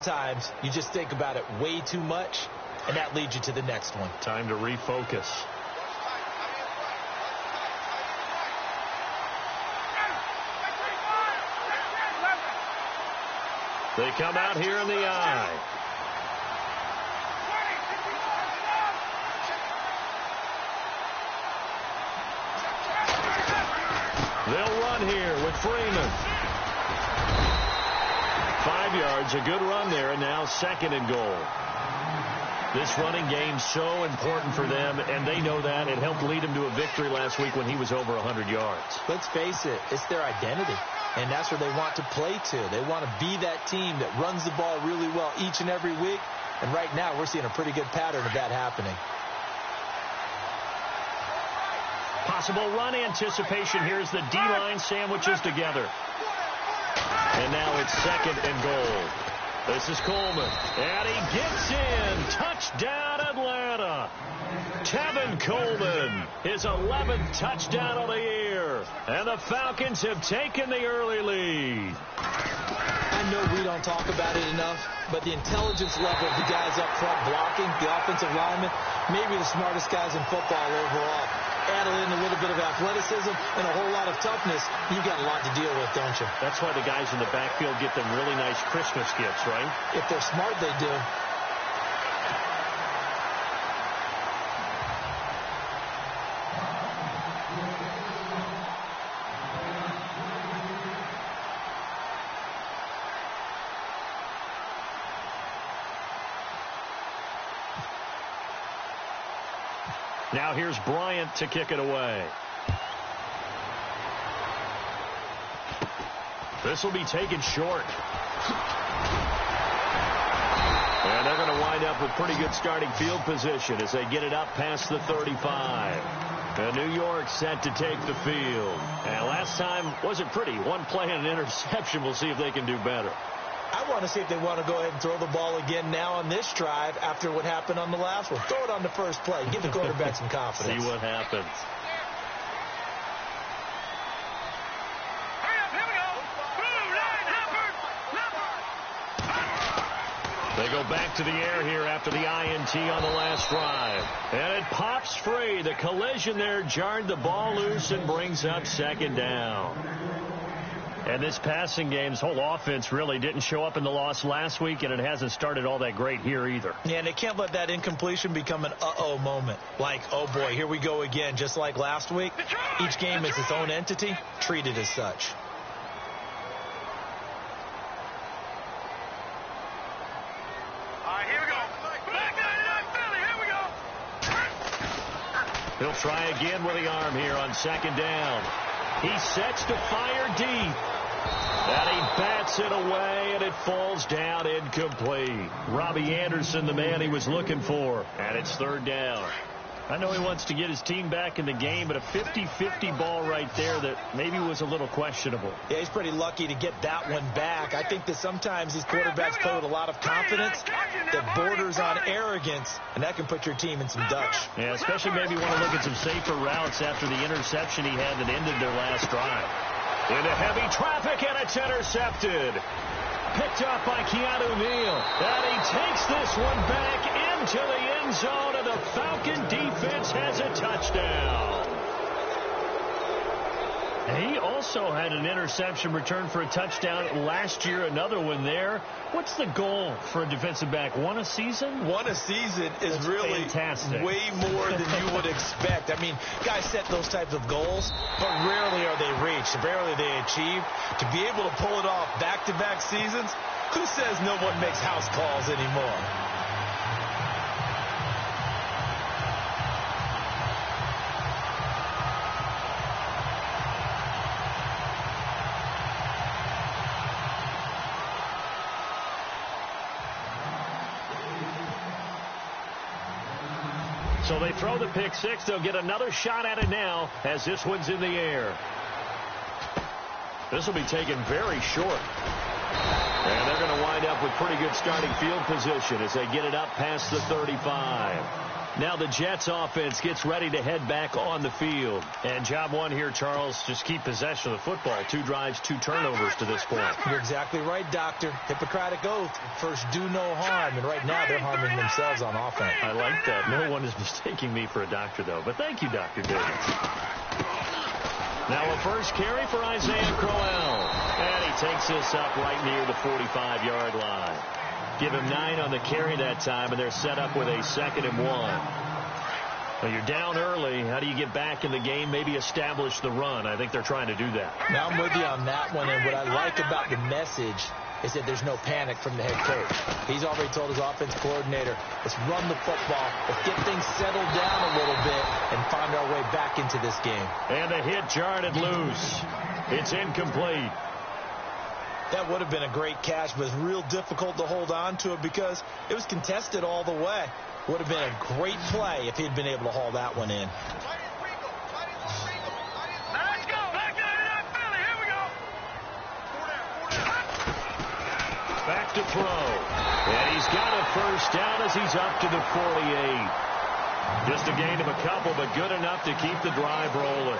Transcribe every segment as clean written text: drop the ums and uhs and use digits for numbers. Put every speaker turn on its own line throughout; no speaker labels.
Times you just think about it way too much, and that leads you to the next one.
Time to refocus. They come out here in the eye. They'll run here with Freeman. 5 yards, a good run there, and now 2nd and goal. This running game's so important for them, and they know that. It helped lead them to a victory last week when he was over 100 yards.
Let's face it, it's their identity, and that's where they want to play to. They want to be that team that runs the ball really well each and every week, and right now we're seeing a pretty good pattern of that happening.
Possible run anticipation here as the D-line sandwiches together. And now it's 2nd and goal. This is Coleman. And he gets in. Touchdown, Atlanta. Tevin Coleman, his 11th touchdown of the year. And the Falcons have taken the early lead.
I know we don't talk about it enough, but the intelligence level of the guys up front blocking, the offensive linemen, maybe the smartest guys in football overall. Add in a little bit of athleticism and a whole lot of toughness, you've got a lot to deal with, don't you?
That's why the guys in the backfield get them really nice Christmas gifts, right?
If they're smart, they do.
Now here's Bryant to kick it away. This will be taken short. And they're going to wind up with pretty good starting field position as they get it up past the 35. And New York set to take the field. And last time wasn't pretty. One play and an interception. We'll see if they can do better.
I want to see if they want to go ahead and throw the ball again now on this drive after what happened on the last one. Throw it on the first play. Give the quarterback some confidence.
See what happens. They go back to the air here after the INT on the last drive. And it pops free. The collision there jarred the ball loose and brings up 2nd down. And this passing game's whole offense really didn't show up in the loss last week, and it hasn't started all that great here either.
Yeah, and they can't let that incompletion become an uh-oh moment. Like, oh, boy, here we go again, just like last week. Each game is its own entity, treated as such.
All right, here we go.
He'll try again with the arm here on 2nd down. He sets to fire deep. And he bats it away, and it falls down incomplete. Robbie Anderson, the man he was looking for. And it's 3rd down. I know he wants to get his team back in the game, but a 50-50 ball right there that maybe was a little questionable.
Yeah, he's pretty lucky to get that one back. I think that sometimes these quarterbacks play with a lot of confidence that borders on arrogance, and that can put your team in some Dutch.
Yeah, especially maybe want to look at some safer routes after the interception he had that ended their last drive. Into heavy traffic, and it's intercepted. Picked up by Keanu Neal. And he takes this one back into the end zone, and the Falcon defense has a touchdown. He also had an interception return for a touchdown last year, another one there. What's the goal for a defensive back? One a season?
One a season is
That's
really
fantastic.
Way more than you would expect. I mean, guys set those types of goals, but rarely are they reached, rarely they achieved. To be able to pull it off back-to-back seasons, who says no one makes house calls anymore?
So they throw the pick six. They'll get another shot at it now as this one's in the air. This will be taken very short. And they're going to wind up with pretty good starting field position as they get it up past the 35. Now the Jets offense gets ready to head back on the field. And job one here, Charles, just keep possession of the football. 2 drives, 2 turnovers to this point.
You're exactly right, Doctor. Hippocratic oath. First, do no harm. And right now, they're harming themselves on offense.
I like that. No one is mistaking me for a doctor, though. But thank you, Dr. Davis. Now a first carry for Isaiah Crowell. And he takes this up right near the 45-yard line. Give him 9 on the carry that time, and they're set up with a 2nd and 1. Well, you're down early. How do you get back in the game? Maybe establish the run. I think they're trying to do that.
Now I'm with you on that one, and what I like about the message is that there's no panic from the head coach. He's already told his offense coordinator, let's run the football, let's get things settled down a little bit and find our way back into this game.
And the hit jarred it loose. It's incomplete.
That would have been a great catch, but it's real difficult to hold on to it because it was contested all the way. Would have been a great play if he'd been able to haul that one in.
Let's go. Back Philly. Here we go.
Back to throw. And he's got a first down as he's up to the 48. Just a gain of a couple, but good enough to keep the drive rolling.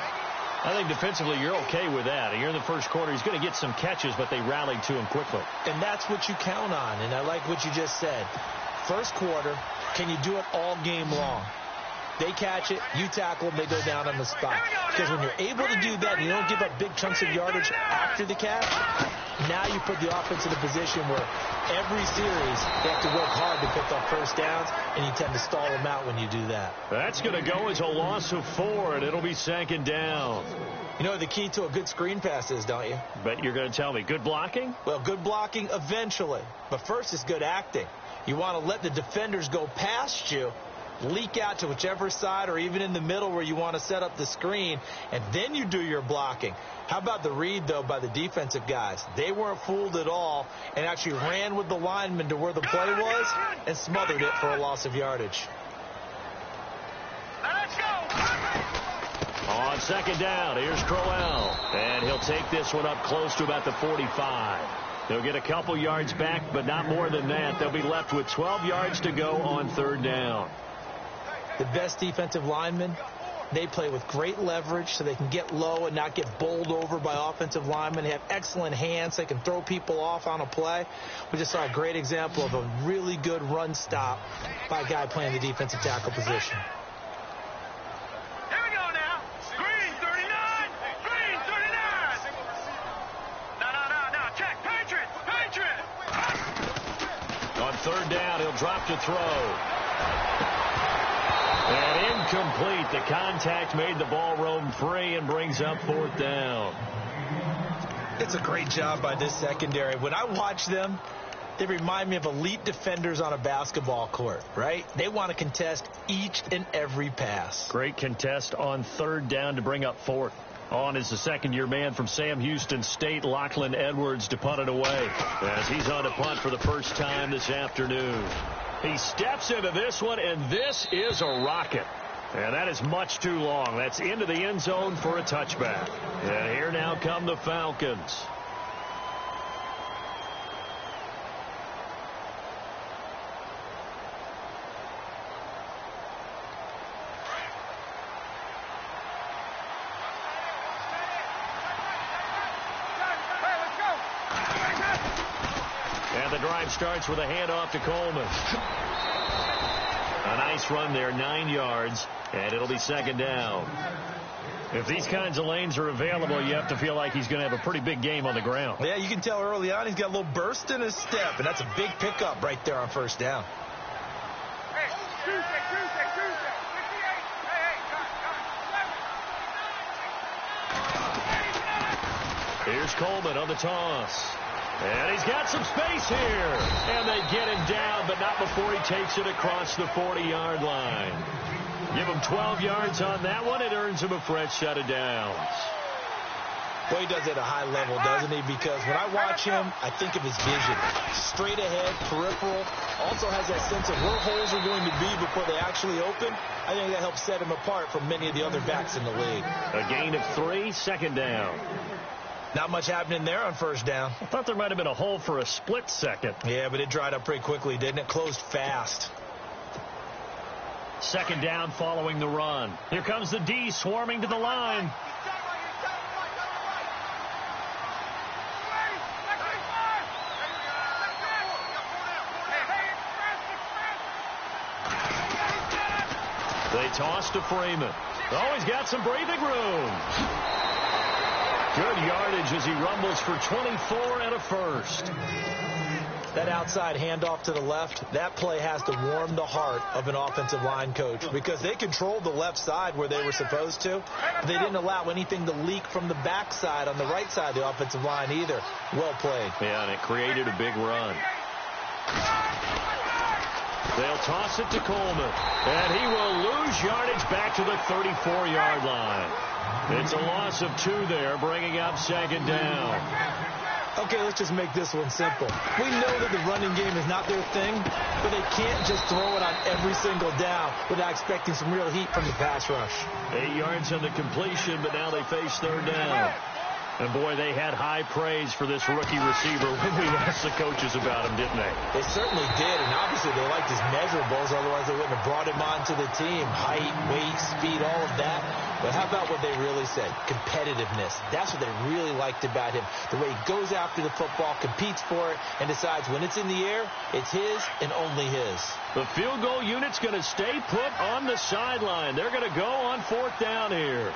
I think defensively you're okay with that. You're in the first quarter. He's going to get some catches, but they rallied to him quickly.
And that's what you count on, and I like what you just said. First quarter, can you do it all game long? They catch it, you tackle them, they go down on the spot. Because when you're able to do that and you don't give up big chunks of yardage after the catch, now you put the offense in a position where every series they have to work hard to pick up first downs, and you tend to stall them out when you do that.
That's going to go as a loss of 4, and it'll be 2nd down.
You know what the key to a good screen pass is, don't you?
Bet you're going to tell me. Good blocking?
Well, good blocking eventually. But first is good acting. You want to let the defenders go past you, leak out to whichever side or even in the middle where you want to set up the screen, and then you do your blocking. How about the read, though, by the defensive guys? They weren't fooled at all and actually ran with the lineman to where the play was and smothered it for a loss of yardage.
Let's go.
On 2nd down, here's Crowell. And he'll take this one up close to about the 45. They'll get a couple yards back, but not more than that. They'll be left with 12 yards to go on 3rd down.
The best defensive linemen, they play with great leverage so they can get low and not get bowled over by offensive linemen. They have excellent hands. They can throw people off on a play. We just saw a great example of a really good run stop by a guy playing the defensive tackle position.
Here we go now. Green 39. Green 39. No. Check. Patriot.
On 3rd down, he'll drop to throw. And incomplete. The contact made the ball roam free and brings up 4th down.
It's a great job by this secondary. When I watch them, they remind me of elite defenders on a basketball court, right? They want to contest each and every pass.
Great contest on 3rd down to bring up 4th. On is the 2nd-year man from Sam Houston State, Lachlan Edwards, to punt it away as he's on to punt for the first time this afternoon. He steps into this one, and this is a rocket. And that is much too long. That's into the end zone for a touchback. And here now come the Falcons. And the drive starts with a handoff to Coleman. A nice run there, 9 yards, and it'll be 2nd down. If these kinds of lanes are available, you have to feel like he's going to have a pretty big game on the ground.
Yeah, you can tell early on he's got a little burst in his step, and that's a big pickup right there on 1st down.
Hey, Tuesday.
Here's Coleman on the toss. And he's got some space here. And they get him down, but not before he takes it across the 40-yard line. Give him 12 yards on that one. It earns him a fresh set of downs.
Well, he does it at a high level, doesn't he? Because when I watch him, I think of his vision. Straight ahead, peripheral. Also has that sense of where holes are going to be before they actually open. I think that helps set him apart from many of the other backs in the league.
A gain of 3, 2nd down.
Not much happening there on 1st down.
I thought there might have been a hole for a split second.
Yeah, but it dried up pretty quickly, didn't it? Closed fast.
Second down following the run. Here comes the D swarming to the line. They toss to Freeman. Oh, he's got some breathing room. Good yardage as he rumbles for 24 and a first.
That outside handoff to the left, that play has to warm the heart of an offensive line coach because they controlled the left side where they were supposed to. They didn't allow anything to leak from the backside on the right side of the offensive line either. Well played.
Yeah, and it created a big run. They'll toss it to Coleman, and he will lose yardage back to the 34-yard line. It's a loss of 2 there, bringing up second down.
Okay, let's just make this one simple. We know that the running game is not their thing, but they can't just throw it on every single down without expecting some real heat from the pass rush.
8 yards on the completion, but now they face third down. And, boy, they had high praise for this rookie receiver when we asked the coaches about him, didn't they?
They certainly did, and obviously they liked his measurables, otherwise they wouldn't have brought him onto the team. Height, weight, speed, all of that. But how about what they really said? Competitiveness. That's what they really liked about him. The way he goes after the football, competes for it, and decides when it's in the air, it's his and only his.
The field goal unit's going to stay put on the sideline. They're going to go on fourth down here.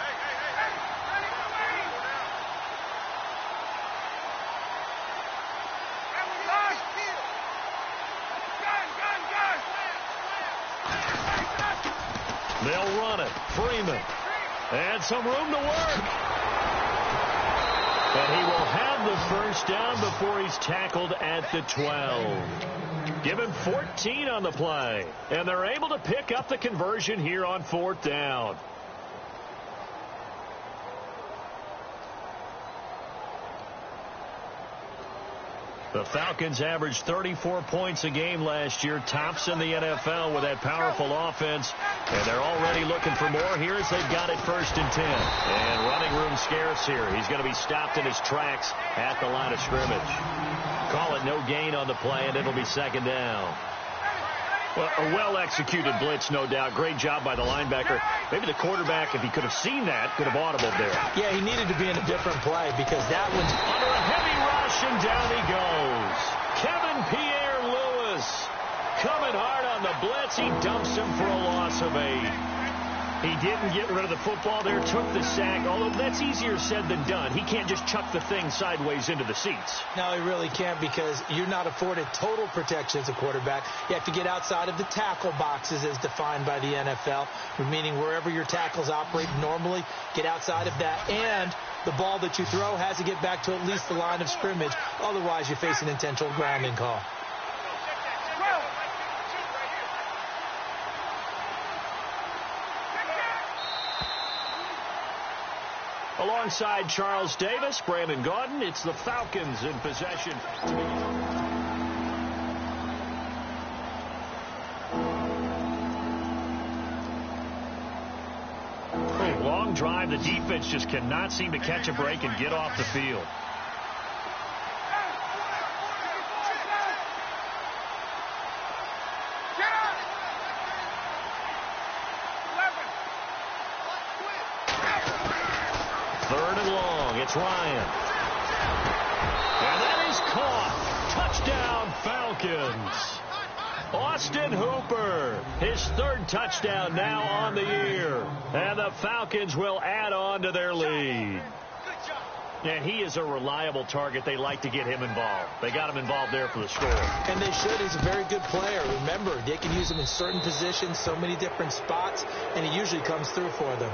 They'll run it. Freeman. And some room to work. And he will have the first down before he's tackled at the 12. Give him 14 on the play. And they're able to pick up the conversion here on fourth down. The Falcons averaged 34 points a game last year, tops in the NFL with that powerful offense. And they're already looking for more here as they've got it first and 10. And running room scarce here. He's going to be stopped in his tracks at the line of scrimmage. Call it no gain on the play, and it'll be second down. Well, a well-executed blitz, no doubt. Great job by the linebacker. Maybe the quarterback, if he could have seen that, could have audibled there.
Yeah, he needed to be in a different play because that one's
under a heavy rush, and down he goes. Kevin Pierre-Louis coming hard on the blitz. He dumps him for a loss of 8. He didn't get rid of the football there, took the sack, although that's easier said than done. He can't just chuck the thing sideways into the seats.
No, he really can't because you're not afforded total protection as a quarterback. You have to get outside of the tackle boxes as defined by the NFL, meaning wherever your tackles operate normally, get outside of that. And the ball that you throw has to get back to at least the line of scrimmage. Otherwise, you face an intentional grounding call.
Alongside Charles Davis, Brandon Gaudin, it's the Falcons in possession. Long drive. The defense just cannot seem to catch a break and get off the field. Third and long. It's Ryan. And that is caught. Touchdown, Falcons. Austin Hooper, his third touchdown now on the year. And the Falcons will add on to their lead. And he is a reliable target. They like to get him involved. They got him involved there for the score.
And they should. He's a very good player. Remember, they can use him in certain positions, so many different spots, and he usually comes through for them.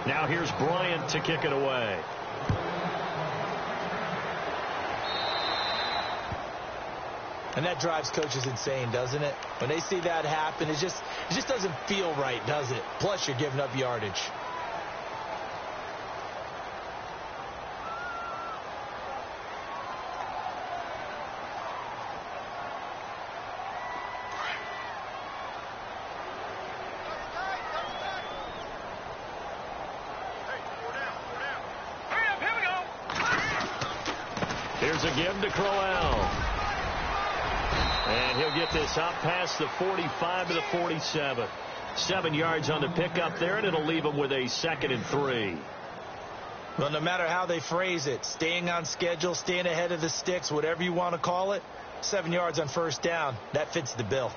Now here's Bryant to kick it away.
And that drives coaches insane, doesn't it? When they see that happen, it just doesn't feel right, does it? Plus, you're giving up yardage.
Here's a give to Crowell. And he'll get this up past the 45 to the 47. 7 yards on the pickup there, and it'll leave him with a 2nd and 3.
Well, no matter how they phrase it, staying on schedule, staying ahead of the sticks, whatever you want to call it, 7 yards on first down, that fits the bill.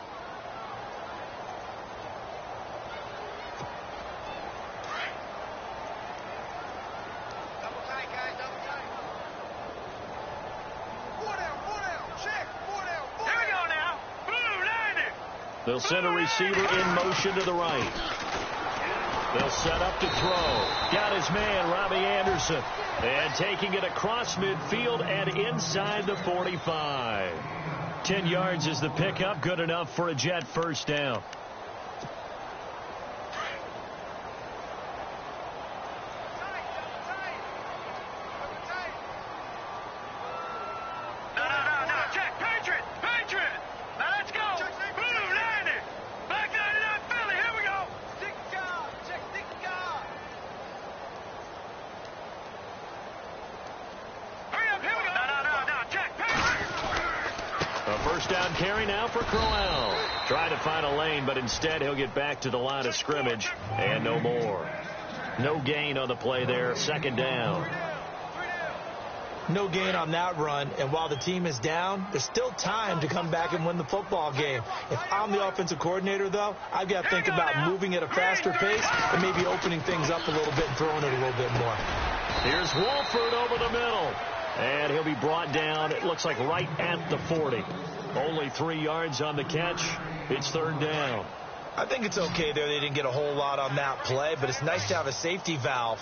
They'll send a receiver in motion to the right. They'll set up to throw. Got his man, Robbie Anderson. And taking it across midfield and inside the 45. 10 yards is the pickup. Good enough for a Jet first down. First down carry now for Crowell. Trying to find a lane, but instead he'll get back to the line of scrimmage and no more. No gain on the play there. 2nd down.
No gain on that run, and while the team is down, there's still time to come back and win the football game. If I'm the offensive coordinator, though, I've got to think about moving at a faster pace and maybe opening things up a little bit and throwing it a little bit more.
Here's Wolford over the middle, and he'll be brought down, it looks like right at the 40. Only 3 yards on the catch. It's 3rd down.
I think it's okay there. They didn't get a whole lot on that play, but it's nice to have a safety valve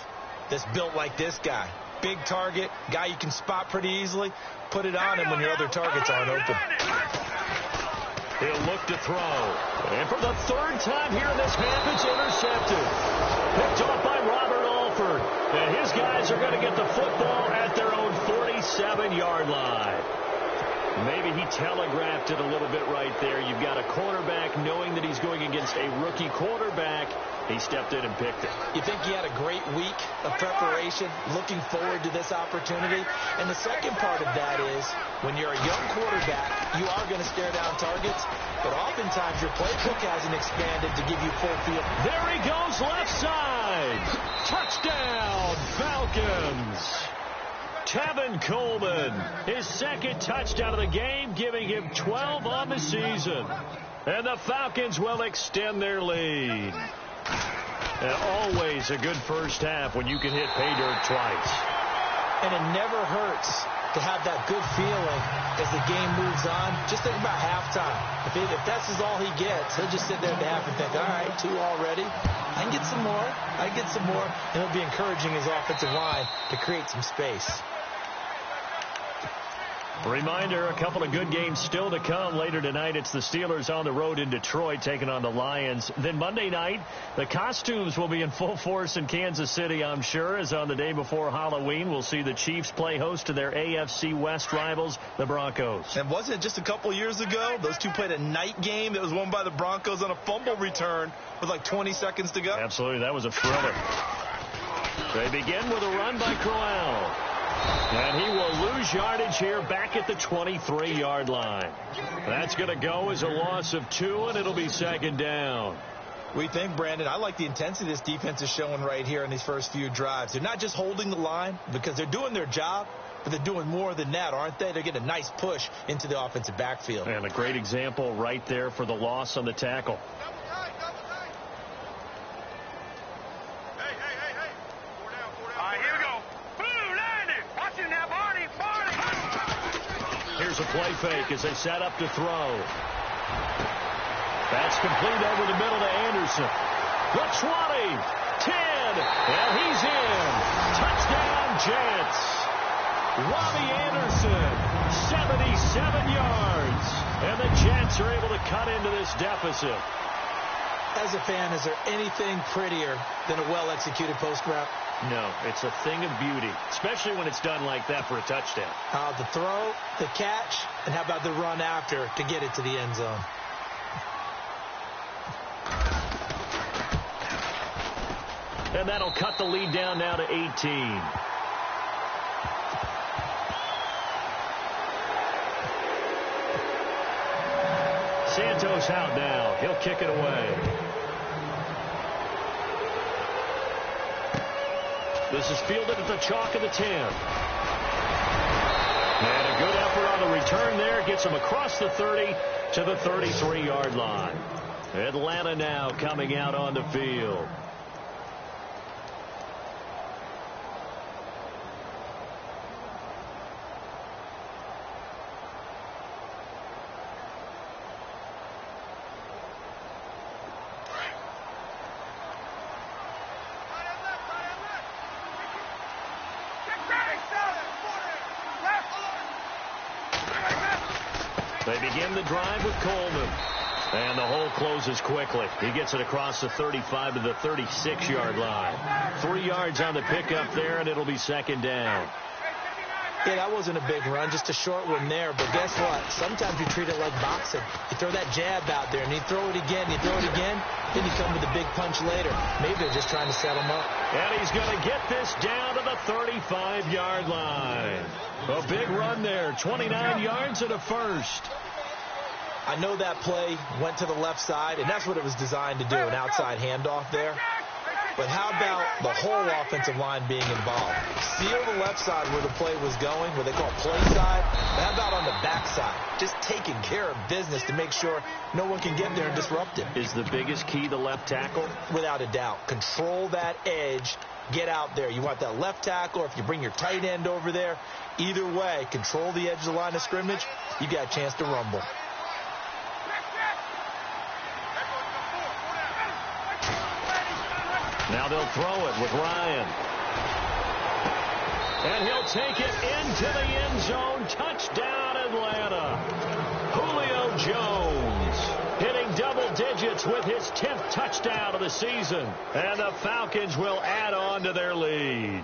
that's built like this guy. Big target, guy you can spot pretty easily. Put it on him when your other targets aren't open.
He'll look to throw. And for the 3rd time here in this half, it's intercepted. Picked off by Robert Alford. And his guys are going to get the football at their own 47-yard line. Maybe he telegraphed it a little bit right there. You've got a quarterback knowing that he's going against a rookie quarterback. He stepped in and picked it.
You think he had a great week of preparation, looking forward to this opportunity? And the second part of that is, when you're a young quarterback, you are going to stare down targets, but oftentimes your playbook hasn't expanded to give you full field.
There he goes, left side. Touchdown, Falcons. Tevin Coleman, his 2nd touchdown of the game, giving him 12 on the season. And the Falcons will extend their lead. And always a good first half when you can hit pay dirt twice.
And it never hurts to have that good feeling as the game moves on. Just think about halftime. If that's all he gets, he'll just sit there at the half and think, all right, 2 already. I can get some more. I can get some more. And he'll be encouraging his offensive line to create some space.
Reminder, a couple of good games still to come. Later tonight, it's the Steelers on the road in Detroit taking on the Lions. Then Monday night, the costumes will be in full force in Kansas City, I'm sure, as on the day before Halloween, we'll see the Chiefs play host to their AFC West rivals, the Broncos.
And wasn't it just a couple years ago, those two played a night game that was won by the Broncos on a fumble return with like 20 seconds to go?
Absolutely, that was a thriller. They begin with a run by Crowell. And he will lose yardage here back at the 23-yard line. That's going to go as a loss of 2, and it'll be 2nd down.
We think, Brandon, I like the intensity this defense is showing right here in these first few drives. They're not just holding the line because they're doing their job, but they're doing more than that, aren't they? They're getting a nice push into the offensive backfield.
And a great example right there for the loss on the tackle. Here's a play fake as they set up to throw. That's complete over the middle to Anderson. The 20, 10, and he's in. Touchdown, Jets. Robbie Anderson, 77 yards. And the Jets are able to cut into this deficit.
As a fan, is there anything prettier than a well-executed post route?
No, it's a thing of beauty, especially when it's done like that for a touchdown.
The throw, the catch, and how about the run after to get it to the end zone?
And that'll cut the lead down now to 18. is out now. He'll kick it away. This is fielded at the chalk of the 10. And a good effort on the return there. Gets him across the 30 to the 33-yard line. Atlanta now coming out on the field. They begin the drive with Coleman. And the hole closes quickly. He gets it across the 35 to the 36-yard line. 3 yards on the pickup there, and it'll be second down.
Yeah, that wasn't a big run, just a short one there. But guess what? Sometimes you treat it like boxing. You throw that jab out there, and you throw it again, you throw it again, then you come with a big punch later. Maybe they're just trying to set him up.
And he's going to get this down to the 35-yard line. A big run there, 29 yards and a first.
I know that play went to the left side, and that's what it was designed to do, an outside handoff there. But how about the whole offensive line being involved? Seal the left side where the play was going, where they call play side. But how about on the back side? Just taking care of business to make sure no one can get there and disrupt it.
Is the biggest key the left tackle?
Without a doubt. Control that edge. Get out there. You want that left tackle, or if you bring your tight end over there, either way, control the edge of the line of scrimmage, you got a chance to rumble.
Now they'll throw it with Ryan. And he'll take it into the end zone. Touchdown, Atlanta. Julio Jones hitting double digits with his 10th touchdown of the season. And the Falcons will add on to their lead.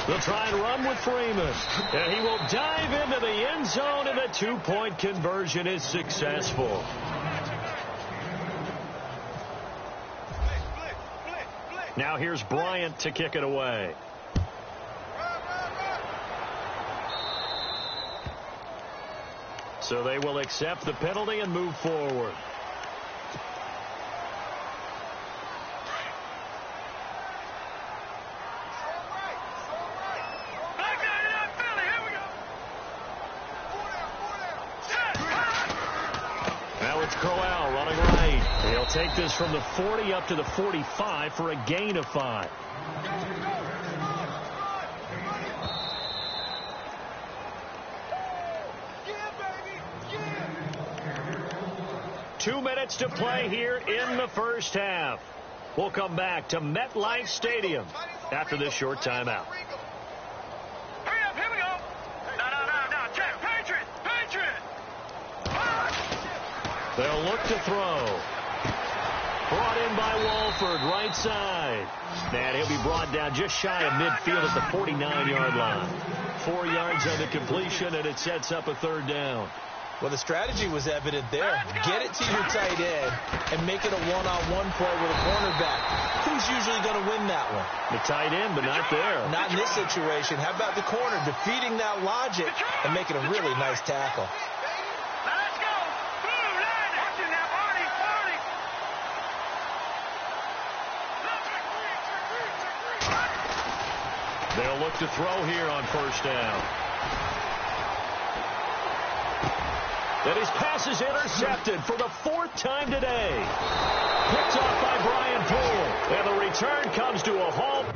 They'll try and run with Freeman. And he will dive into the end zone, and the two-point conversion is successful. Now here's Bryant to kick it away. So they will accept the penalty and move forward. Crowell running right. He'll take this from the 40 up to the 45 for a gain of 5. Two minutes to play here in the first half. We'll come back to MetLife Stadium after this short timeout.
Hurry up, here we go. No, check, Patriot.
They'll look to throw. Brought in by Walford, right side. And he'll be brought down just shy of midfield at the 49-yard line. 4 yards on the completion, and it sets up a third down.
Well, the strategy was evident there. Get it to your tight end and make it a one-on-one play with a cornerback. Who's usually going to win that one?
The tight end, but not there.
Not in this situation. How about the corner defeating that logic and making a really nice tackle?
Let's go. Blue line. Watching that body.
They'll look to throw here on first down. And his pass is intercepted for the 4th time today. Picked off by Brian Poole. And the return comes to a halt.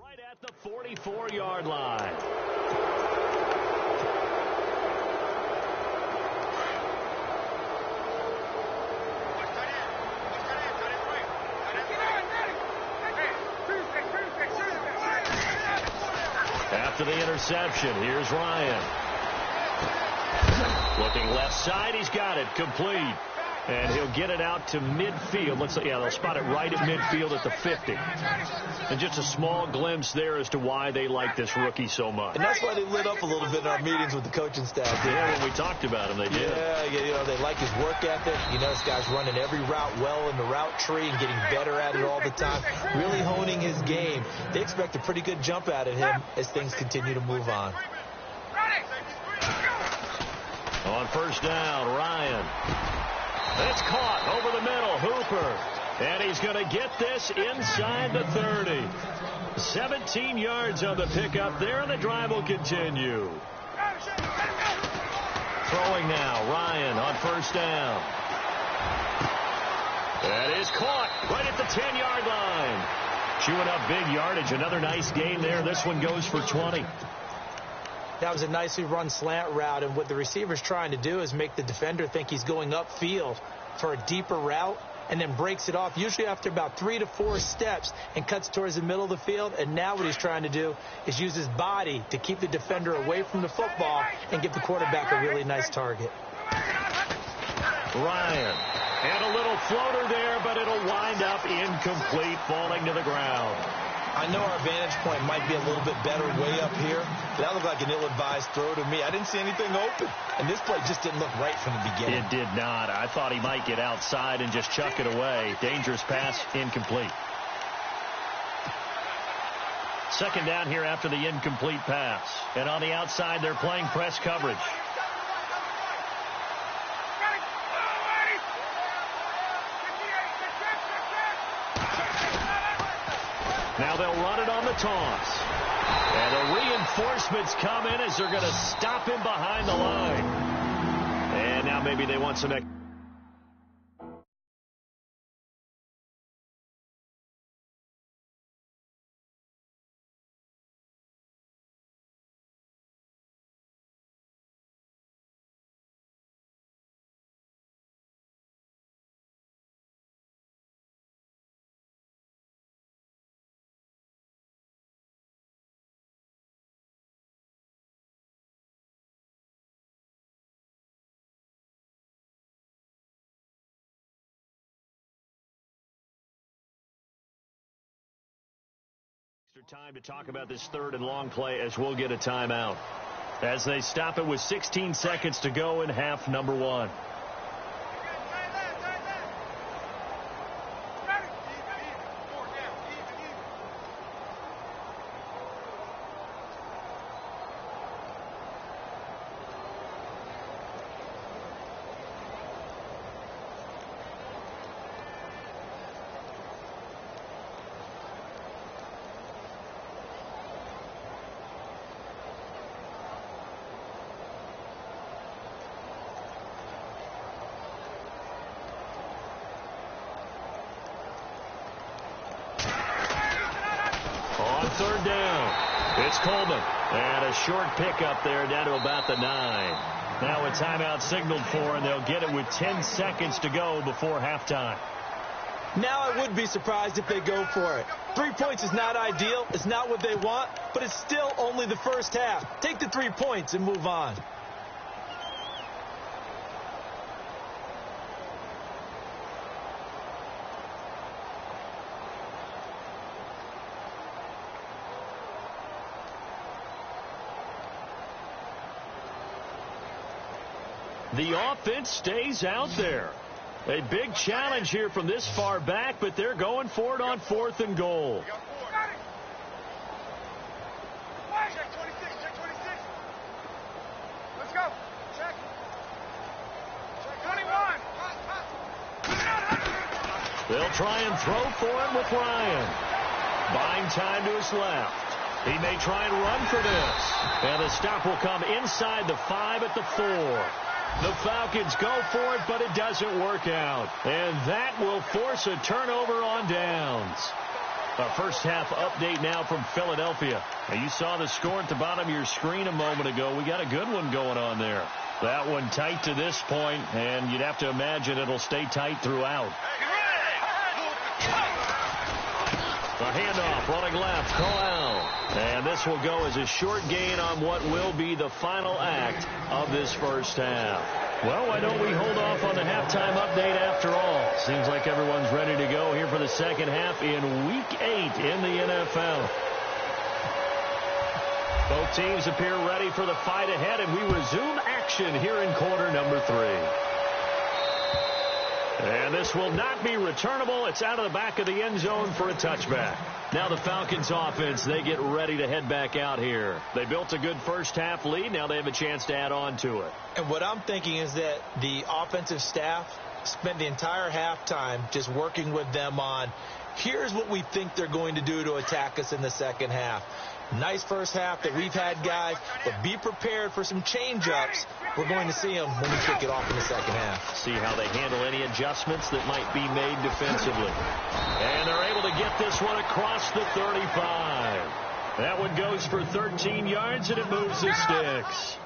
Right at the 44-yard line. After the interception, here's Ryan. Looking left side. He's got it. Complete. And he'll get it out to midfield. Looks like, yeah, they'll spot it right at midfield at the 50. And just a small glimpse there as to why they like this rookie so much.
And that's why they lit up a little bit in our meetings with the coaching staff.
Yeah, when we talked about him, they did.
Yeah, they like his work ethic. This guy's running every route well in the route tree and getting better at it all the time, really honing his game. They expect a pretty good jump out of him as things continue to move on.
On first down, Ryan. It's caught over the middle. Hooper. And he's going to get this inside the 30. 17 yards on the pickup there, and the drive will continue. Throwing now, Ryan on first down. That is caught right at the 10-yard line. Chewing up big yardage. Another nice gain there. This one goes for 20.
That was a nicely run slant route, and what the receiver's trying to do is make the defender think he's going upfield for a deeper route, and then breaks it off, usually after about 3 to 4 steps, and cuts towards the middle of the field. And now what he's trying to do is use his body to keep the defender away from the football and give the quarterback a really nice target.
Ryan. And a little floater there, but it'll wind up incomplete, falling to the ground.
I know our vantage point might be a little bit better way up here, but that looked like an ill-advised throw to me. I didn't see anything open, and this play just didn't look right from the beginning.
It did not. I thought he might get outside and just chuck it away. Dangerous pass, incomplete. Second down here after the incomplete pass. And on the outside, they're playing press coverage. Now they'll run it on the toss. And the reinforcements come in as they're going to stop him behind the line. And now maybe they want some extra. Time to talk about this third and long play as we'll get a timeout. As they stop it with 16 seconds to go in half number 1. Third down. It's Coleman. And a short pickup there down to about the 9. Now a timeout signaled for, and they'll get it with 10 seconds to go before halftime.
Now I would be surprised if they go for it. 3 points is not ideal. It's not what they want, but it's still only the first half. Take the 3 points and move on.
The offense stays out there. A big challenge here from this far back, but they're going for it on 4th and goal.
Check 26, check 26. Let's go. Check. Check 21.
They'll try and throw for it with Ryan. Buying time to his left. He may try and run for this. And the stop will come inside the 5 at the 4. The Falcons go for it, but it doesn't work out. And that will force a turnover on downs. Our first half update now from Philadelphia. Now you saw the score at the bottom of your screen a moment ago. We got a good one going on there. That one tight to this point, and you'd have to imagine it'll stay tight throughout. A handoff running left. Corral. And this will go as a short gain on what will be the final act of this first half. Well, why don't we hold off on the halftime update after all? Seems like everyone's ready to go here for the second half in Week 8 in the NFL. Both teams appear ready for the fight ahead, and we resume action here in quarter number 3. And this will not be returnable. It's out of the back of the end zone for a touchback. Now the Falcons offense, they get ready to head back out here. They built a good first half lead. Now they have a chance to add on to it.
And what I'm thinking is that the offensive staff spent the entire halftime just working with them on, here's what we think they're going to do to attack us in the second half. Nice first half that we've had, guys, but be prepared for some change-ups. We're going to see them when we kick it off in the second half.
See how they handle any adjustments that might be made defensively. And they're able to get this one across the 35. That one goes for 13 yards, and it moves the sticks.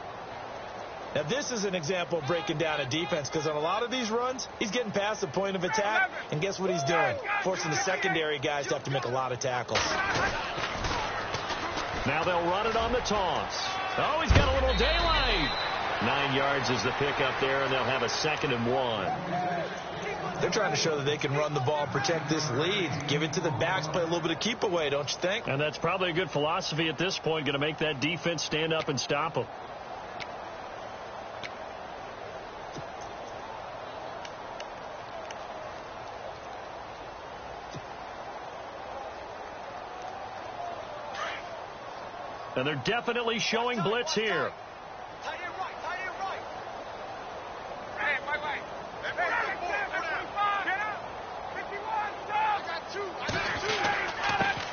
Now, this is an example of breaking down a defense, because on a lot of these runs, he's getting past the point of attack, and guess what he's doing? Forcing the secondary guys to have to make a lot of tackles.
Now they'll run it on the toss. Oh, he's got a little daylight. 9 yards is the pickup there, and they'll have a 2nd and 1.
They're trying to show that they can run the ball and protect this lead. Give it to the backs, play a little bit of keep away, don't you think?
And that's probably a good philosophy at this point, going to make that defense stand up and stop them. And they're definitely showing blitz here.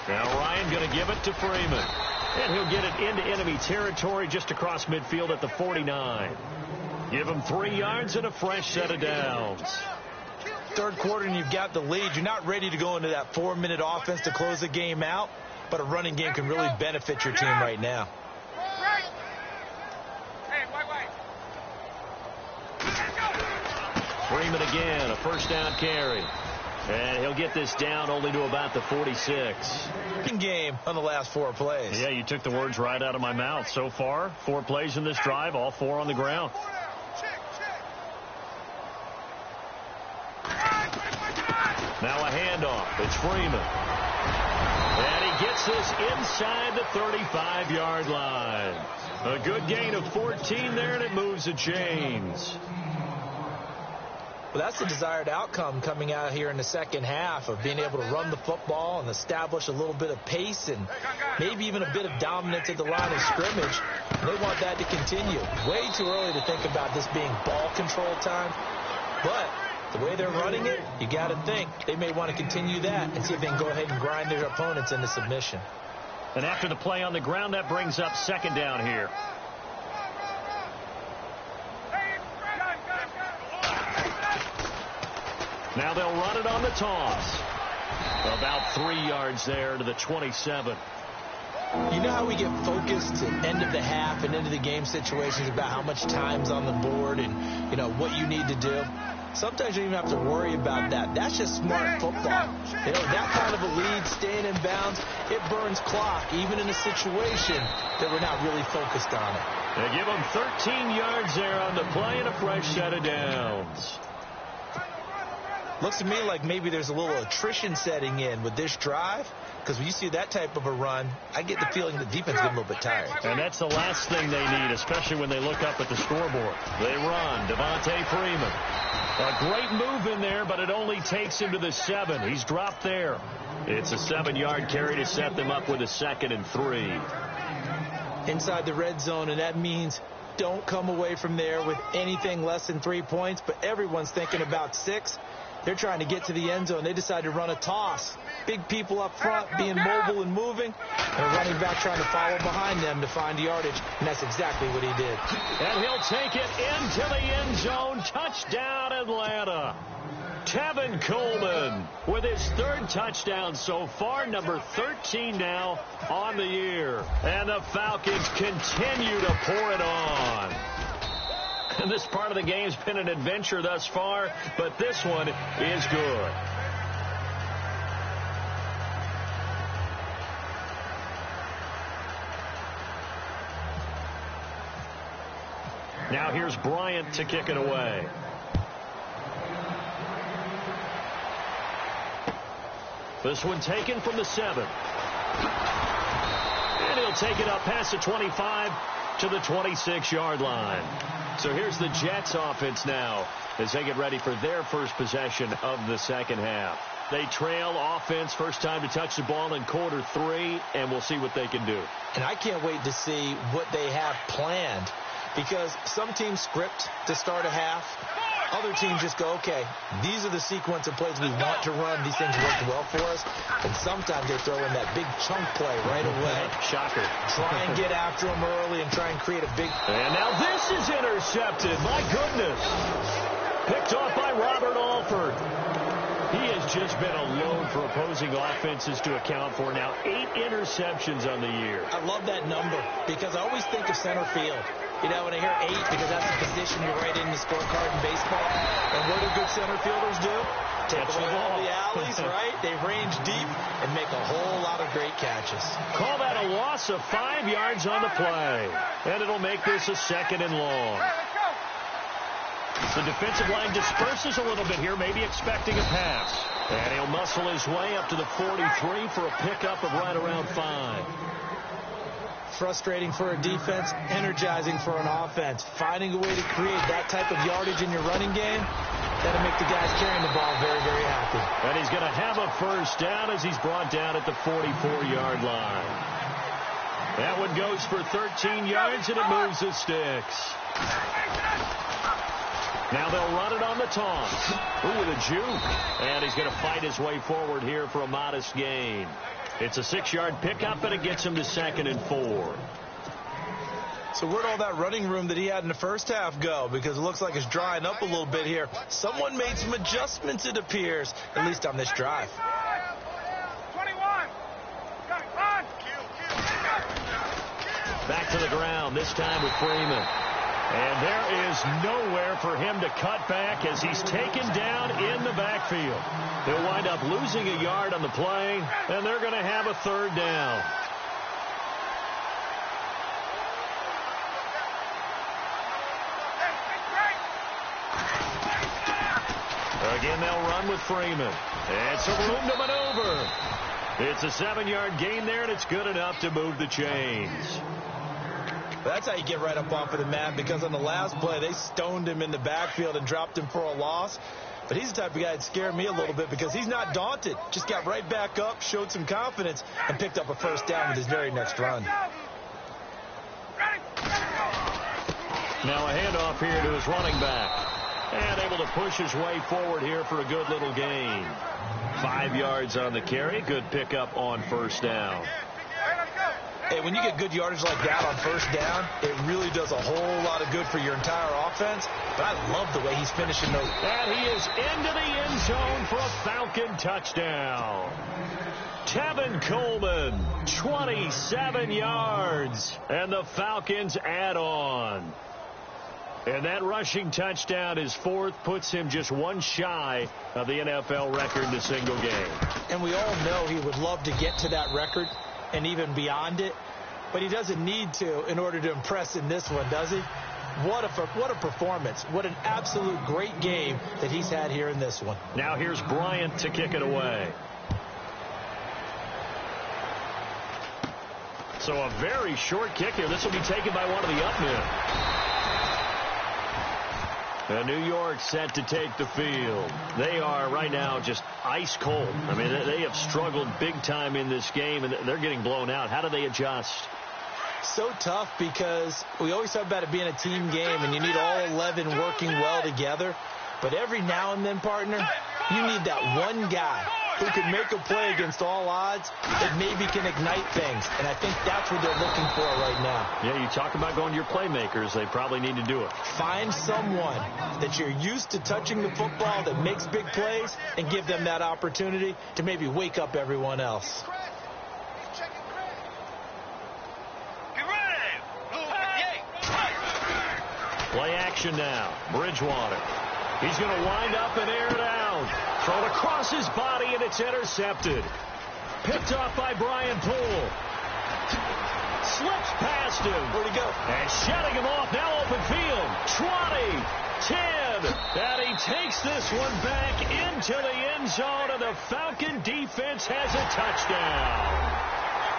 Now Ryan going to give it to Freeman. And he'll get it into enemy territory just across midfield at the 49. Give him 3 yards and a fresh set of downs.
Third quarter and you've got the lead. You're not ready to go into that 4-minute offense to close the game out. But a running game can really benefit your team right now.
Freeman again, a first down carry. And he'll get this down only to about the 46.
Game on the last 4 plays.
Yeah, you took the words right out of my mouth. So far, 4 plays in this drive, all 4 on the ground. Now a handoff. It's Freeman. And he gets this inside the 35-yard line. A good gain of 14 there, and it moves the chains.
Well, that's the desired outcome coming out here in the second half of being able to run the football and establish a little bit of pace and maybe even a bit of dominance at the line of scrimmage. And they want that to continue. Way too early to think about this being ball control time. But the way they're running it, you got to think they may want to continue that and see if they can go ahead and grind their opponents into submission.
And after the play on the ground, that brings up 2nd down here. Now they'll run it on the toss. About 3 yards there to the 27.
You know how we get focused at end of the half and into the game situations about how much time's on the board and, you know, what you need to do? Sometimes you don't even have to worry about that. That's just smart football. You know, that kind of a lead, staying in bounds, it burns clock, even in a situation that we're not really focused on it.
They give them 13 yards there on the play and a fresh set of downs.
Looks to me like maybe there's a little attrition setting in with this drive, because when you see that type of a run, I get the feeling the defense is getting a little bit tired.
And that's the last thing they need, especially when they look up at the scoreboard. They run. Devontae Freeman. A great move in there, but it only takes him to the 7. He's dropped there. It's a 7-yard carry to set them up with a 2nd and 3.
Inside the red zone, and that means don't come away from there with anything less than 3 points, but everyone's thinking about 6. They're trying to get to the end zone. They decide to run a toss. Big people up front being mobile and moving, and a running back trying to follow behind them to find yardage, and that's exactly what he did.
And he'll take it into the end zone. Touchdown, Atlanta. Tevin Coleman with his 3rd touchdown so far, number 13 now on the year. And the Falcons continue to pour it on. And this part of the game's been an adventure thus far, but this one is good. Now here's Bryant to kick it away. This one taken from the 7. And he'll take it up past the 25 to the 26-yard line. So here's the Jets offense now as they get ready for their first possession of the second half. They trail offense, first time to touch the ball in quarter 3, and we'll see what they can do.
And I can't wait to see what they have planned, because some teams script to start a half. Other teams just go, okay, these are the sequence of plays we want to run. These things work well for us. And sometimes they throw in that big chunk play right away.
Shocker.
Try and get after them early and try and create a big...
And now this is intercepted. My goodness. Picked off by Robert Alford. He has just been a load for opposing offenses to account for. Now 8 interceptions on the year.
I love that number because I always think of center field. You know, when I hear 8, because that's the position you write in the scorecard in baseball. And what do good center fielders do? Take away all the alleys, right? They range deep and make a whole lot of great catches.
Call that a loss of 5 yards on the play. And it'll make this a 2nd and long. The defensive line disperses a little bit here, maybe expecting a pass. And he'll muscle his way up to the 43 for a pickup of right around 5.
Frustrating for a defense, energizing for an offense. Finding a way to create that type of yardage in your running game, that'll make the guys carrying the ball very, very happy.
And he's going to have a first down as he's brought down at the 44-yard line. That one goes for 13 yards, and it moves the sticks. Now they'll run it on the toss. Ooh, with a juke. And he's going to fight his way forward here for a modest gain. It's a 6-yard pickup, and it gets him to 2nd and 4.
So where'd all that running room that he had in the first half go? Because it looks like it's drying up a little bit here. Someone made some adjustments, it appears, at least on this drive.
21.
Back to the ground, this time with Freeman. And there is nowhere for him to cut back as he's taken down in the backfield. He'll wind up losing a yard on the play, and they're going to have a 3rd down. Again, they'll run with Freeman. And some room to maneuver. It's a 7-yard gain there, and it's good enough to move the chains.
That's how you get right up off of the mat, because on the last play, they stoned him in the backfield and dropped him for a loss. But he's the type of guy that scared me a little bit because he's not daunted. Just got right back up, showed some confidence, and picked up a first down with his very next run.
Now a handoff here to his running back. And able to push his way forward here for a good little gain. 5 yards on the carry. Good pickup on first down.
Hey, when you get good yardage like that on first down, it really does a whole lot of good for your entire offense. But I love the way he's finishing those.
And he is into the end zone for a Falcon touchdown. Tevin Coleman, 27 yards. And the Falcons add on. And that rushing touchdown, his 4th, puts him just one shy of the NFL record in a single game.
And we all know he would love to get to that record and even beyond it, but he doesn't need to in order to impress in this one, does he? What a performance. What an absolute great game that he's had here in this one.
Now here's Bryant to kick it away. So a very short kick here. This will be taken by one of the up men. And New York set to take the field. They are right now just ice cold. I mean, they have struggled big time in this game, and they're getting blown out. How do they adjust?
So tough, because we always talk about it being a team game, and you need all 11 working well together. But every now and then, partner, you need that one guy who can make a play against all odds that maybe can ignite things. And I think that's what they're looking for right now.
Yeah, you talk about going to your playmakers. They probably need to do it.
Find someone that you're used to touching the football that makes big plays and give them that opportunity to maybe wake up everyone else.
Play action now. Bridgewater. He's going to wind up and air it out. Thrown across his body, and it's intercepted. Picked off by Brian Poole. Slips past him.
Where'd he go?
And shutting him off. Now open field. 20, 10. And he takes this one back into the end zone, and the Falcon defense has a touchdown.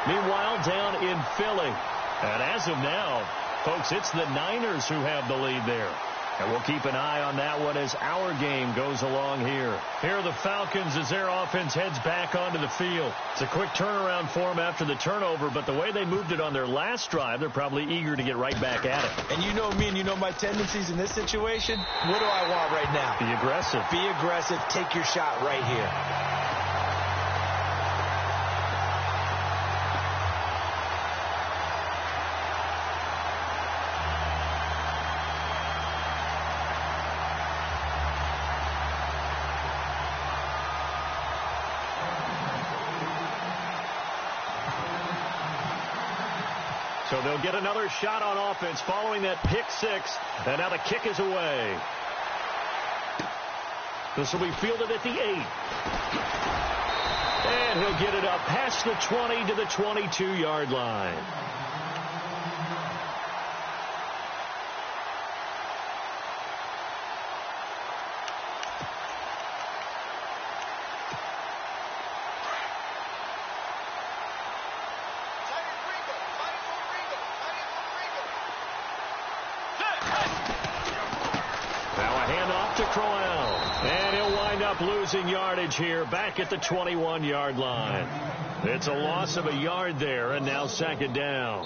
Meanwhile, down in Philly. And as of now, folks, it's the Niners who have the lead there. And we'll keep an eye on that one as our game goes along here. Here are the Falcons as their offense heads back onto the field. It's a quick turnaround for them after the turnover, but the way they moved it on their last drive, they're probably eager to get right back at it.
And you know me and you know my tendencies in this situation. What do I want right now?
Be aggressive.
Be aggressive. Take your shot right here.
So they'll get another shot on offense following that pick six. And now the kick is away. This will be fielded at the 8. And he'll get it up past the 20 to the 22-yard line. Losing yardage here back at the 21-yard line. It's a loss of a yard there, and now second down.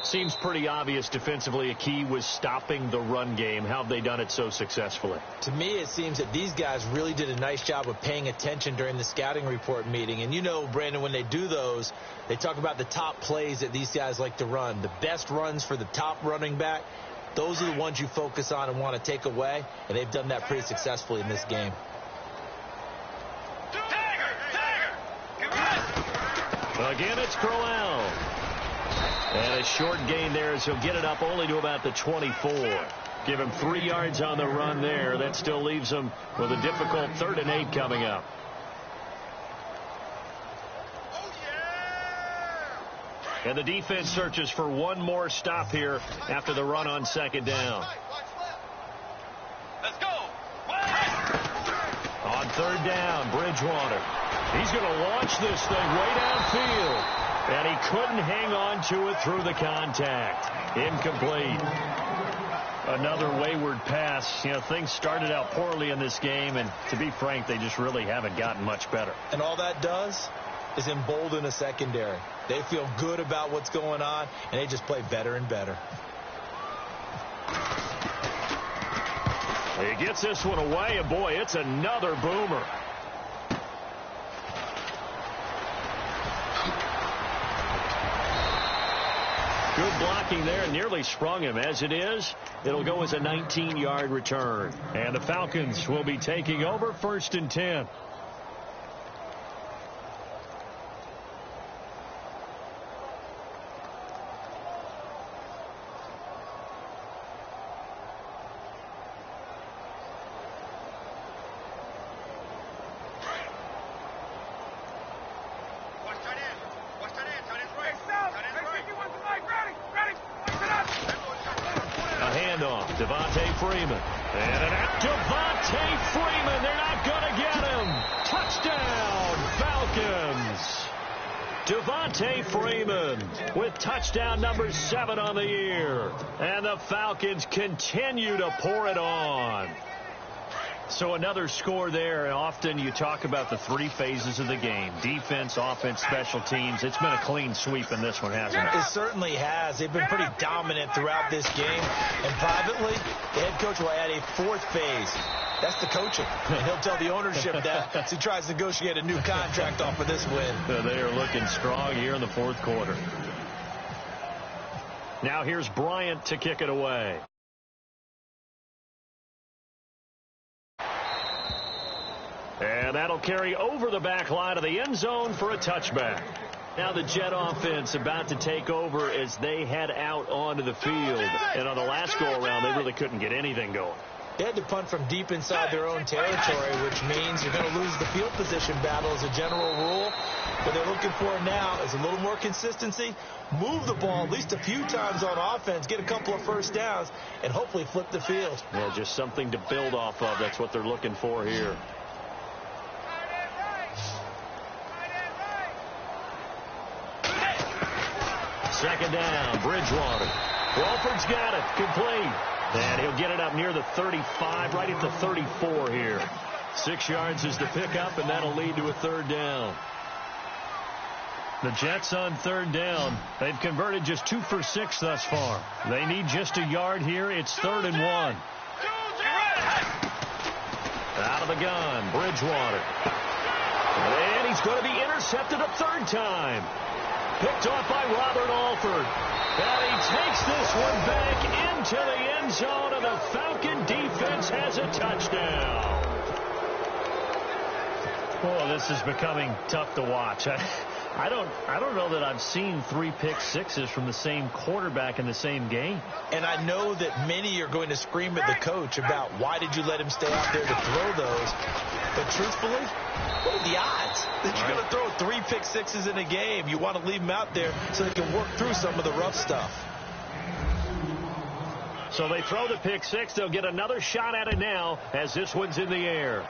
Seems pretty obvious defensively a key was stopping the run game. How have they done it so successfully?
To me, it seems that these guys really did a nice job of paying attention during the scouting report meeting. And you know, Brandon, when they do those, they talk about the top plays that these guys like to run. The best runs for the top running back, those are the ones you focus on and want to take away. And they've done that pretty successfully in this game.
Again, it's Crowell. And a short gain there as he'll get it up only to about the 24. Give him 3 yards on the run there. That still leaves him with a difficult 3rd and 8 coming up. And the defense searches for one more stop here after the run on second down.
Let's go.
On 3rd down, Bridgewater. He's going to launch this thing way downfield. And he couldn't hang on to it through the contact. Incomplete. Another wayward pass. You know, things started out poorly in this game, and to be frank, they just really haven't gotten much better.
And all that does is embolden a secondary. They feel good about what's going on, and they just play better and better.
He gets this one away, and boy, it's another boomer. Good blocking there, nearly sprung him. As it is, it'll go as a 19-yard return. And the Falcons will be taking over 1st and 10. Freeman. And an out Devontae Freeman. They're not going to get him. Touchdown, Falcons. Devontae Freeman with touchdown number 7 on the year. And the Falcons continue to pour it on. So another score there. Often you talk about the 3 phases of the game. Defense, offense, special teams. It's been a clean sweep in this one, hasn't it?
It certainly has. They've been pretty dominant throughout this game. And privately, the head coach will add a 4th phase. That's the coaching. And he'll tell the ownership that as he tries to negotiate a new contract off of this win.
They are looking strong here in the 4th quarter. Now here's Bryant to kick it away. And that'll carry over the back line of the end zone for a touchback. Now the Jet offense about to take over as they head out onto the field. And on the last go-around, they really couldn't get anything going.
They had to punt from deep inside their own territory, which means you're going to lose the field position battle as a general rule. What they're looking for now is a little more consistency, move the ball at least a few times on offense, get a couple of first downs, and hopefully flip the field.
Yeah, just something to build off of. That's what they're looking for here. Second down, Bridgewater. Crawford's got it, complete. And he'll get it up near the 35, right at the 34 here. 6 yards is the pickup, and that'll lead to a third down. The Jets on third down. They've converted just 2 for 6 thus far. They need just a yard here. It's 3rd and 1. Out of the gun, Bridgewater. And he's going to be intercepted a third time. Picked off by Robert Alford. And he takes this one back into the end zone, and the Falcon defense has a touchdown. Oh, this is becoming tough to watch. I don't know that I've seen 3 pick sixes from the same quarterback in the same game.
And I know that many are going to scream at the coach about why did you let him stay out there to throw those. But truthfully, what are the odds that you're going to throw 3 pick sixes in a game? You want to leave them out there so they can work through some of the rough stuff.
So they throw the pick six. They'll get another shot at it now as this one's in the air.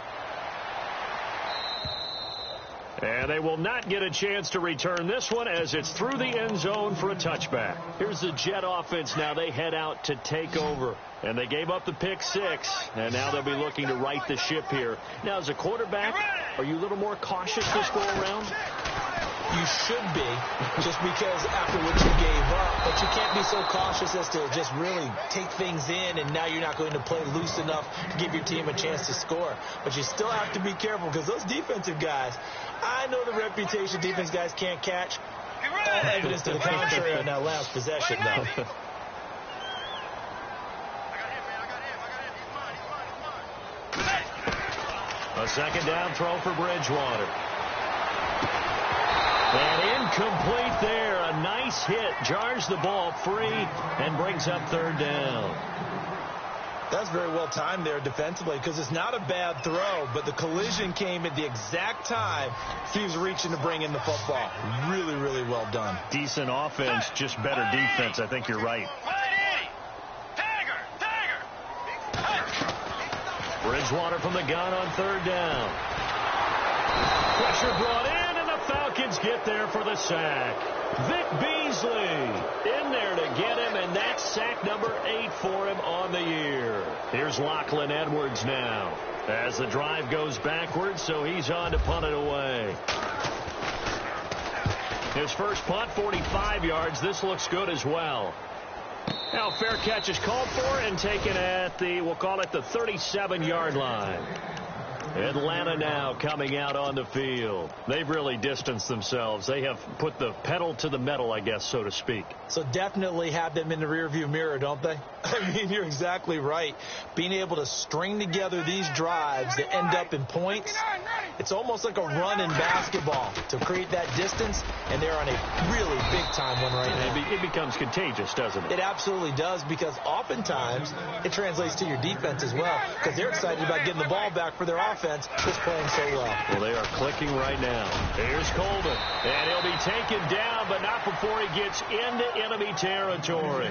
And they will not get a chance to return this one as it's through the end zone for a touchback. Here's the Jet offense now. They head out to take over. And they gave up the pick six. And now they'll be looking to right the ship here. Now, as a quarterback, are you a little more cautious this go around?
You should be, just because after what you gave up. But you can't be so cautious as to just really take things in, and now you're not going to play loose enough to give your team a chance to score. But you still have to be careful because those defensive guys, I know the reputation defense guys can't catch. All evidence to the contrary on that last possession, though.
A second down throw for Bridgewater. And incomplete there. A nice hit. Jars the ball free and brings up third down.
That's very well timed there defensively because it's not a bad throw, but the collision came at the exact time he was reaching to bring in the football. Really, really well done.
Decent offense, just better defense. I think you're right. Bridgewater from the gun on third down. Pressure brought in, and the Falcons get there for the sack. Vic Beasley in there to get him, and that's sack number 8 for him on the year. Here's Lachlan Edwards now as the drive goes backwards, so he's on to punt it away. His first punt, 45 yards. This looks good as well. Now, fair catch is called for and taken at the, we'll call it the 37-yard line. Atlanta now coming out on the field. They've really distanced themselves. They have put the pedal to the metal, I guess, so to speak.
So definitely have them in the rearview mirror, don't they? I mean, you're exactly right. Being able to string together these drives that end up in points, it's almost like a run in basketball to create that distance, and they're on a really big-time one right now.
It becomes contagious, doesn't it?
It absolutely does, because oftentimes it translates to your defense as well, because they're excited about getting the ball back for their offense that's playing so well.
Well, they are clicking right now. Here's Coleman, and he'll be taken down, but not before he gets into enemy territory.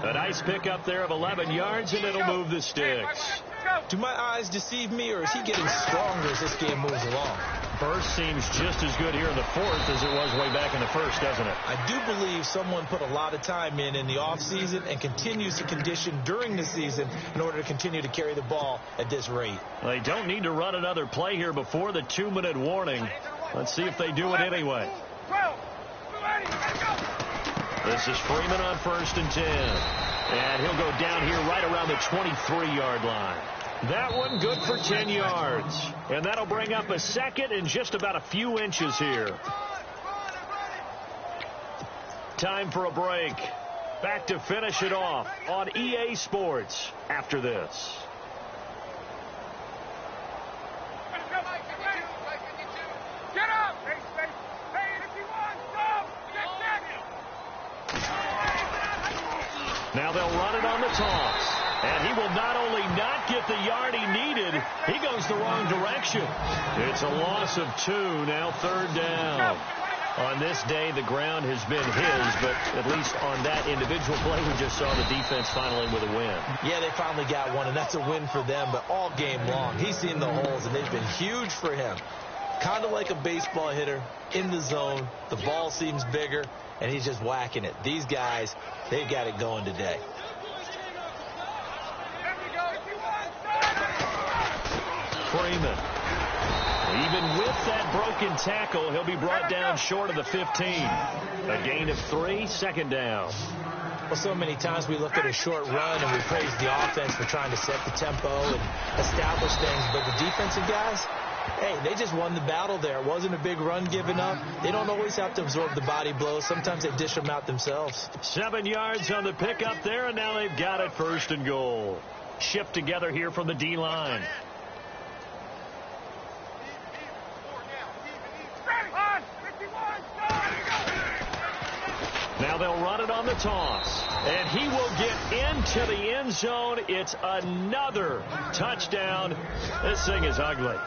A nice pickup there of 11 yards, and it'll move the sticks.
Do my eyes deceive me, or is he getting stronger as this game moves along?
Burst seems just as good here in the fourth as it was way back in the first, doesn't it?
I do believe someone put a lot of time in the offseason and continues to condition during the season in order to continue to carry the ball at this rate.
Well, they don't need to run another play here before the 2-minute warning. Let's see if they do it anyway. This is Freeman on 1st and 10. And he'll go down here right around the 23-yard line. That one good for 10 yards. And that'll bring up a second and just about a few inches here. Time for a break. Back to finish it off on EA Sports after this.
Get up!
Now they'll run it on the toss. And he will not only not get the yard he needed, he goes the wrong direction. It's a loss of 2, now 3rd down. On this day, the ground has been his, but at least on that individual play, we just saw the defense finally with a win.
Yeah, they finally got one, and that's a win for them, but all game long, he's seen the holes, and they've been huge for him. Kind of like a baseball hitter in the zone. The ball seems bigger, and he's just whacking it. These guys, they've got it going today.
Freeman. Even with that broken tackle, he'll be brought down short of the 15. A gain of 3, 2nd down.
Well, so many times we look at a short run and we praise the offense for trying to set the tempo and establish things. But the defensive guys, hey, they just won the battle there. It wasn't a big run given up. They don't always have to absorb the body blows. Sometimes they dish them out themselves.
7 yards on the pickup there, and now they've got it 1st and goal. Shipped together here from the D-line. Now they'll run it on the toss. And he will get into the end zone. It's another touchdown. This thing is ugly.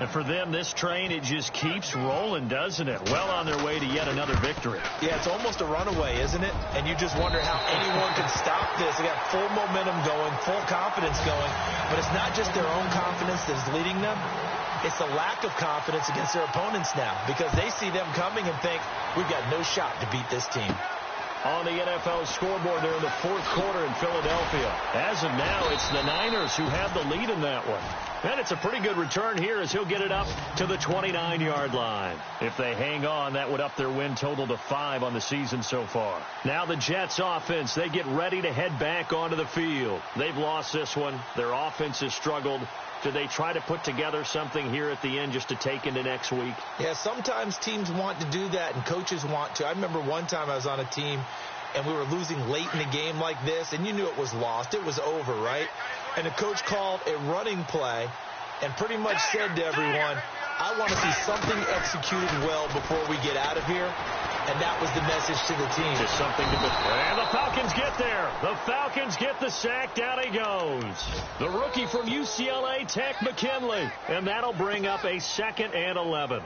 And for them, this train, it just keeps rolling, doesn't it? Well on their way to yet another victory.
Yeah, it's almost a runaway, isn't it? And you just wonder how anyone can stop this. They got full momentum going, full confidence going. But it's not just their own confidence that's leading them. It's the lack of confidence against their opponents now because they see them coming and think, we've got no shot to beat this team.
On the NFL scoreboard there in the 4th quarter in Philadelphia. As of now, it's the Niners who have the lead in that one. And it's a pretty good return here as he'll get it up to the 29-yard line. If they hang on, that would up their win total to 5 on the season so far. Now the Jets offense, they get ready to head back onto the field. They've lost this one. Their offense has struggled. Do they try to put together something here at the end just to take into next week?
Yeah, sometimes teams want to do that and coaches want to. I remember one time I was on a team and we were losing late in a game like this, and you knew it was lost. It was over, right? And the coach called a running play and pretty much said to everyone, I want to see something executed well before we get out of here. And that was the message to the team.
Just something to... And the Falcons get there. The Falcons get the sack. Down he goes. The rookie from UCLA, Tech McKinley. And that'll bring up a 2nd and 11.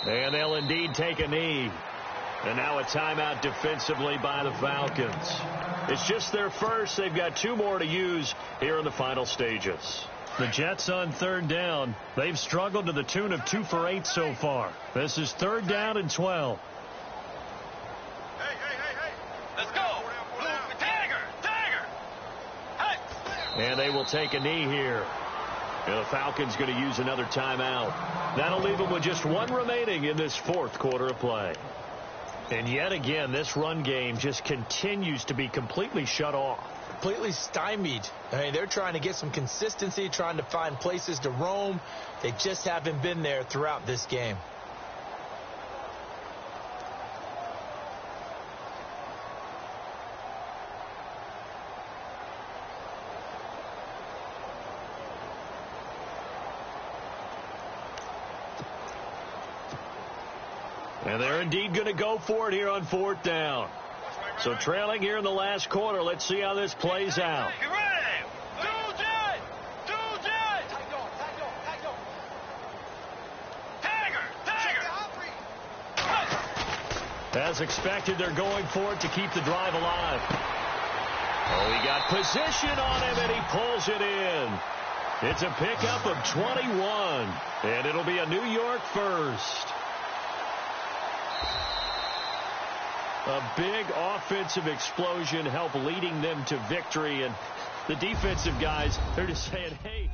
And they'll indeed take a knee. And now a timeout defensively by the Falcons. It's just their first. They've got 2 more to use here in the final stages. The Jets on 3rd down. They've struggled to the tune of 2 for 8 so far. This is 3rd down and 12.
Hey. Let's go. Tiger. Hey.
And they will take a knee here. And the Falcons going to use another timeout. That'll leave them with just 1 remaining in this 4th quarter of play. And yet again, this run game just continues to be completely shut off.
Completely stymied. I mean, they're trying to get some consistency, trying to find places to roam. They just haven't been there throughout this game.
And they're indeed going to go for it here on 4th down. So trailing here in the last quarter. Let's see how this plays out.
Get ready. Two Jet. Tiger.
As expected, they're going for it to keep the drive alive. Oh, he got position on him, and he pulls it in. It's a pickup of 21, and it'll be a New York first. A big offensive explosion helped leading them to victory, and the defensive guys, they're just saying, hey,